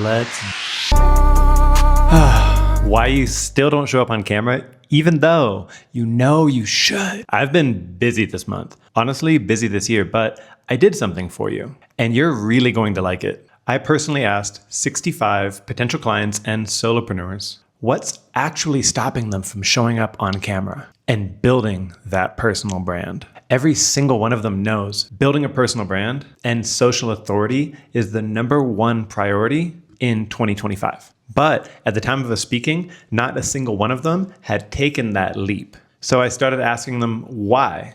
Let's... Why you still don't show up on camera, even though you know you should. I've been busy this month. Honestly, busy this year, but I did something for you, and you're really going to like it. I personally asked 65 potential clients and solopreneurs what's actually stopping them from showing up on camera and building that personal brand. Every single one of them knows building a personal brand and social authority is the #1 priority in 2025. But at the time of us speaking, not a single one of them had taken that leap. So I started asking them why.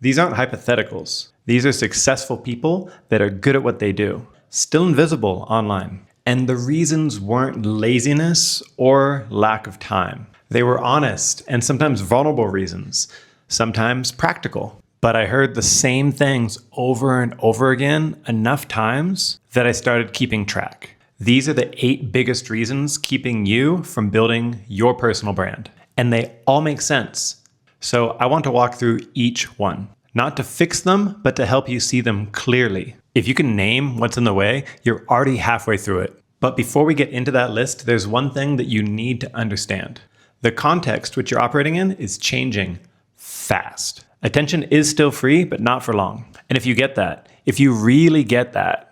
These aren't hypotheticals. These are successful people that are good at what they do, still invisible online. And the reasons weren't laziness or lack of time. They were honest and sometimes vulnerable reasons, sometimes practical. But I heard the same things over and over again enough times that I started keeping track. These are the 8 biggest reasons keeping you from building your personal brand. And they all make sense. So I want to walk through each one, not to fix them, but to help you see them clearly. If you can name what's in the way, you're already halfway through it. But before we get into that list, there's one thing that you need to understand. The context which you're operating in is changing fast. Attention is still free, but not for long. And if you get that, if you really get that,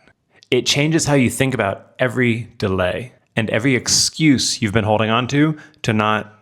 it changes how you think about every delay and every excuse you've been holding on to not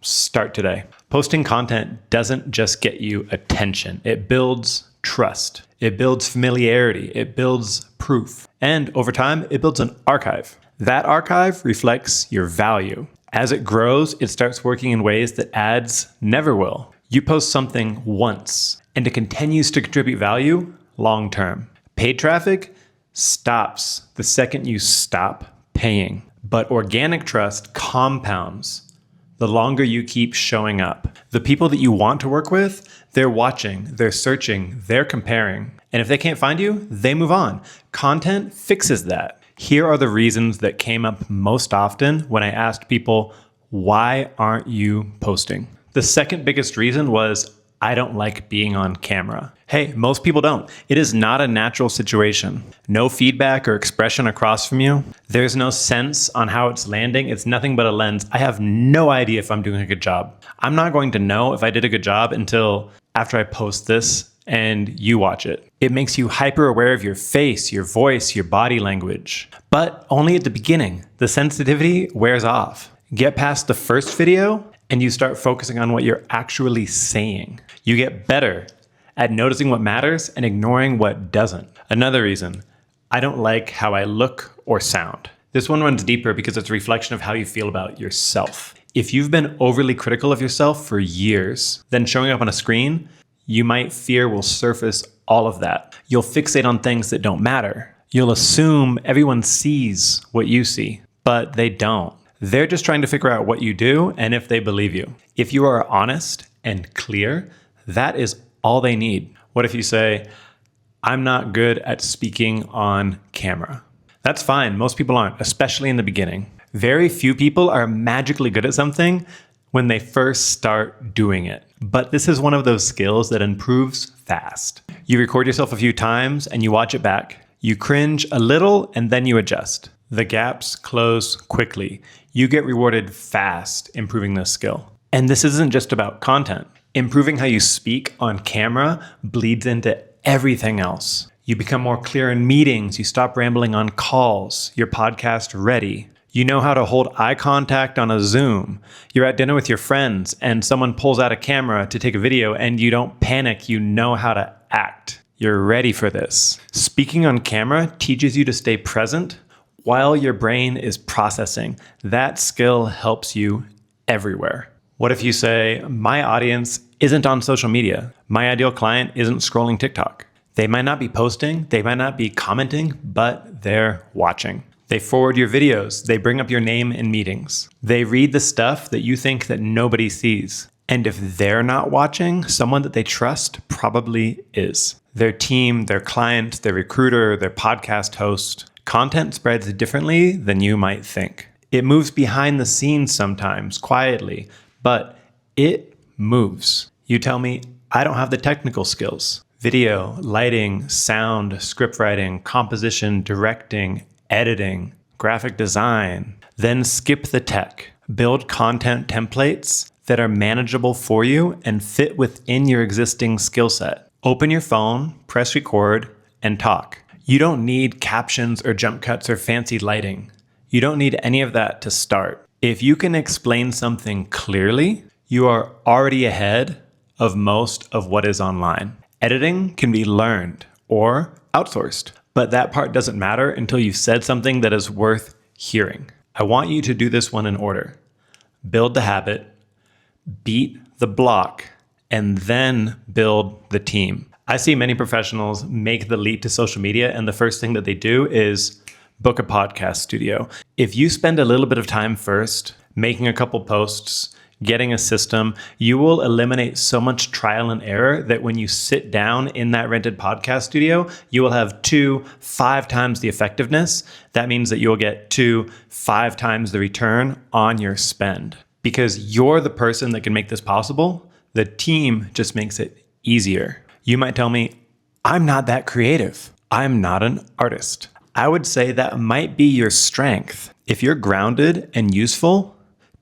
start today. Posting content doesn't just get you attention. It builds trust. It builds familiarity. It builds proof. And over time, it builds an archive. That archive reflects your value. As it grows, it starts working in ways that ads never will. You post something once, and it continues to contribute value long term. Paid traffic stops the second you stop paying. But organic trust compounds the longer you keep showing up. The people that you want to work with, they're watching, they're searching, they're comparing. And if they can't find you, they move on. Content fixes that. Here are the reasons that came up most often when I asked people, why aren't you posting? The second biggest reason was, I don't like being on camera. Hey, most people don't. It is not a natural situation. No feedback or expression across from you. There's no sense on how it's landing. It's nothing but a lens. I have no idea if I'm doing a good job. I'm not going to know if I did a good job until after I post this and you watch it. It makes you hyper aware of your face, your voice, your body language. But only at the beginning. The sensitivity wears off. Get past the first video and you start focusing on what you're actually saying. You get better at noticing what matters and ignoring what doesn't. Another reason, I don't like how I look or sound. This one runs deeper because it's a reflection of how you feel about yourself. If you've been overly critical of yourself for years, then showing up on a screen, you might fear will surface all of that. You'll fixate on things that don't matter. You'll assume everyone sees what you see, but they don't. They're just trying to figure out what you do and if they believe you. If you are honest and clear, that is all they need. What if you say, I'm not good at speaking on camera? That's fine. Most people aren't, especially in the beginning. Very few people are magically good at something when they first start doing it. But this is one of those skills that improves fast. You record yourself a few times and you watch it back. You cringe a little and then you adjust. The gaps close quickly. You get rewarded fast improving this skill. And this isn't just about content. Improving how you speak on camera bleeds into everything else. You become more clear in meetings. You stop rambling on calls. Your podcast ready. You know how to hold eye contact on a Zoom. You're at dinner with your friends and someone pulls out a camera to take a video and you don't panic. You know how to act. You're ready for this. Speaking on camera teaches you to stay present while your brain is processing. That skill helps you everywhere. What if you say, my audience isn't on social media. My ideal client isn't scrolling TikTok. They might not be posting, they might not be commenting, but they're watching. They forward your videos. They bring up your name in meetings. They read the stuff that you think that nobody sees. And if they're not watching, someone that they trust probably is. Their team, their client, their recruiter, their podcast host. Content spreads differently than you might think. It moves behind the scenes sometimes, quietly, but it moves. You tell me, I don't have the technical skills. Video, lighting, sound, script writing, composition, directing, editing, graphic design. Then skip the tech. Build content templates that are manageable for you and fit within your existing skill set. Open your phone, press record, and talk. You don't need captions or jump cuts or fancy lighting. You don't need any of that to start. If you can explain something clearly, you are already ahead of most of what is online. Editing can be learned or outsourced, but that part doesn't matter until you've said something that is worth hearing. I want you to do this one in order. Build the habit, beat the block, and then build the team. I see many professionals make the leap to social media, and the first thing that they do is book a podcast studio. If you spend a little bit of time first, making a couple posts, getting a system, you will eliminate so much trial and error that when you sit down in that rented podcast studio, you will have 5 times the effectiveness. That means that you'll get 5 times the return on your spend. Because you're the person that can make this possible, the team just makes it easier. You might tell me, I'm not that creative. I'm not an artist. I would say that might be your strength. If you're grounded and useful,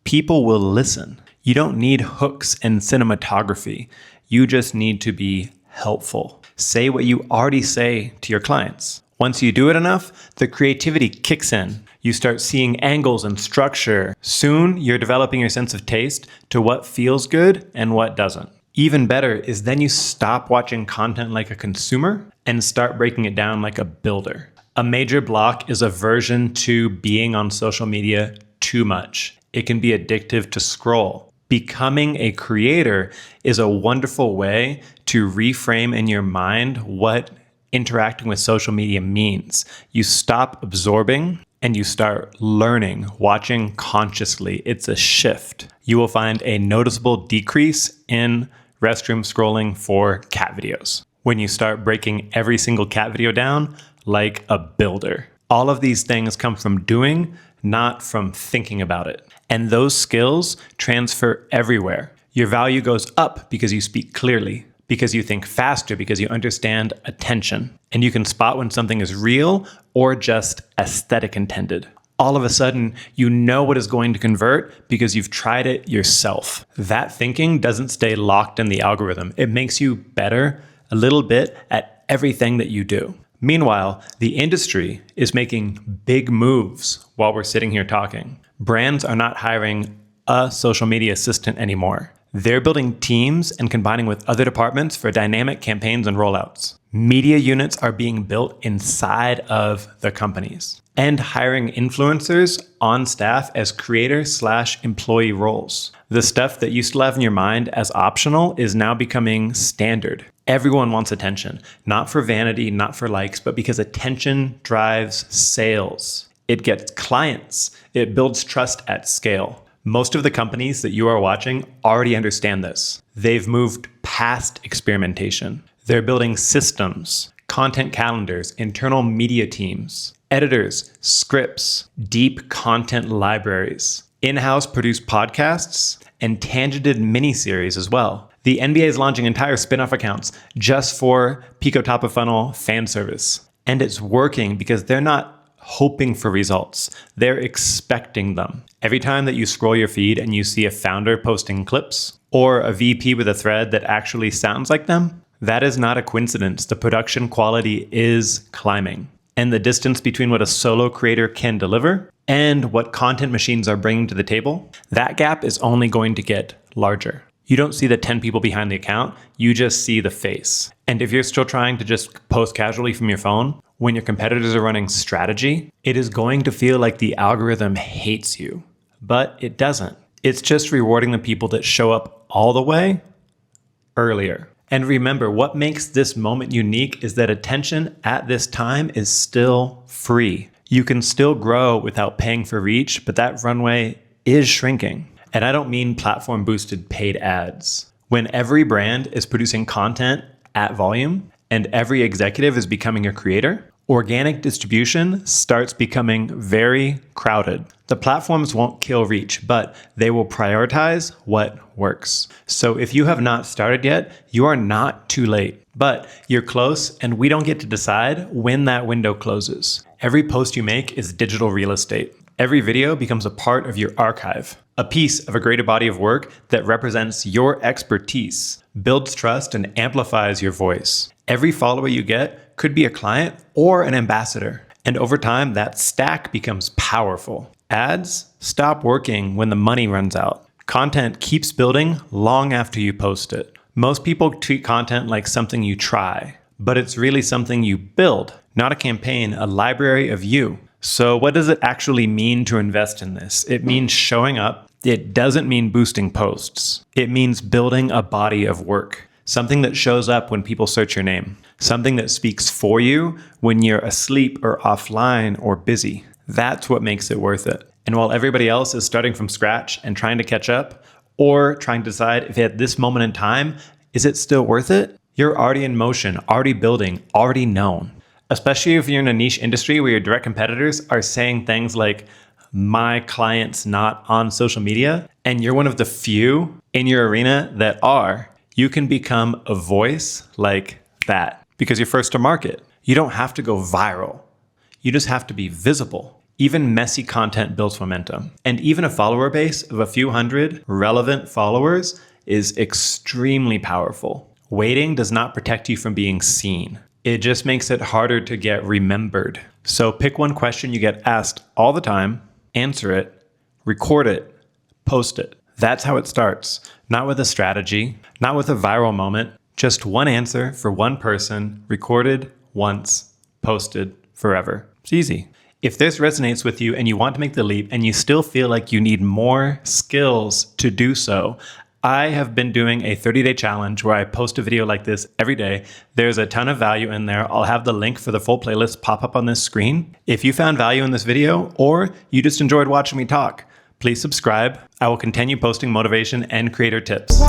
people will listen. You don't need hooks and cinematography. You just need to be helpful. Say what you already say to your clients. Once you do it enough, the creativity kicks in. You start seeing angles and structure. Soon, you're developing your sense of taste to what feels good and what doesn't. Even better is then you stop watching content like a consumer and start breaking it down like a builder. A major block is aversion to being on social media too much. It can be addictive to scroll. Becoming a creator is a wonderful way to reframe in your mind what interacting with social media means. You stop absorbing and you start learning, watching consciously. It's a shift. You will find a noticeable decrease in restroom scrolling for cat videos when you start breaking every single cat video down like a builder. All of these things come from doing, not from thinking about it. And those skills transfer everywhere. Your value goes up because you speak clearly, because you think faster, because you understand attention. And you can spot when something is real or just aesthetic intended. All of a sudden, you know what is going to convert because you've tried it yourself. That thinking doesn't stay locked in the algorithm. It makes you better a little bit at everything that you do. Meanwhile, the industry is making big moves while we're sitting here talking. Brands are not hiring a social media assistant anymore. They're building teams and combining with other departments for dynamic campaigns and rollouts. Media units are being built inside of the companies and hiring influencers on staff as creator/employee roles. The stuff that you still have in your mind as optional is now becoming standard. Everyone wants attention, not for vanity, not for likes, but because attention drives sales. It gets clients. It builds trust at scale. Most of the companies that you are watching already understand this. They've moved past experimentation. They're building systems, content calendars, internal media teams, editors, scripts, deep content libraries, in-house produced podcasts, and tangented miniseries as well. The NBA is launching entire spin-off accounts just for Pico top of funnel fan service. And it's working because they're not hoping for results. They're expecting them. Every time that you scroll your feed and you see a founder posting clips or a VP with a thread that actually sounds like them, that is not a coincidence. The production quality is climbing. And the distance between what a solo creator can deliver and what content machines are bringing to the table, that gap is only going to get larger. You don't see the 10 people behind the account, you just see the face. And if you're still trying to just post casually from your phone, when your competitors are running strategy, it is going to feel like the algorithm hates you. But it doesn't. It's just rewarding the people that show up all the way earlier. And remember, what makes this moment unique is that attention at this time is still free. You can still grow without paying for reach, but that runway is shrinking. And I don't mean platform boosted paid ads. When every brand is producing content at volume and every executive is becoming a creator, Organic distribution starts becoming very crowded. The platforms won't kill reach, but they will prioritize what works. So if you have not started yet, you are not too late, but you're close, and we don't get to decide when that window closes. Every post you make is digital real estate. Every video becomes a part of your archive, a piece of a greater body of work that represents your expertise, builds trust, and amplifies your voice. Every follower you get could be a client or an ambassador. And over time, that stack becomes powerful. Ads stop working when the money runs out. Content keeps building long after you post it. Most people treat content like something you try, but it's really something you build, not a campaign, a library of you. So what does it actually mean to invest in this? It means showing up. It doesn't mean boosting posts. It means building a body of work. Something that shows up when people search your name. Something that speaks for you when you're asleep or offline or busy. That's what makes it worth it. And while everybody else is starting from scratch and trying to catch up, or trying to decide if at this moment in time, is it still worth it? You're already in motion, already building, already known. Especially if you're in a niche industry where your direct competitors are saying things like, my client's not on social media, and you're one of the few in your arena that are. You can become a voice like that because you're first to market. You don't have to go viral. You just have to be visible. Even messy content builds momentum. And even a follower base of a few hundred relevant followers is extremely powerful. Waiting does not protect you from being seen. It just makes it harder to get remembered. So pick one question you get asked all the time, answer it, record it, post it. That's how it starts. Not with a strategy, not with a viral moment, just one answer for one person, recorded once, posted forever. It's easy. If this resonates with you and you want to make the leap and you still feel like you need more skills to do so, I have been doing a 30-day challenge where I post a video like this every day. There's a ton of value in there. I'll have the link for the full playlist pop up on this screen. If you found value in this video or you just enjoyed watching me talk, please subscribe. I will continue posting motivation and creator tips.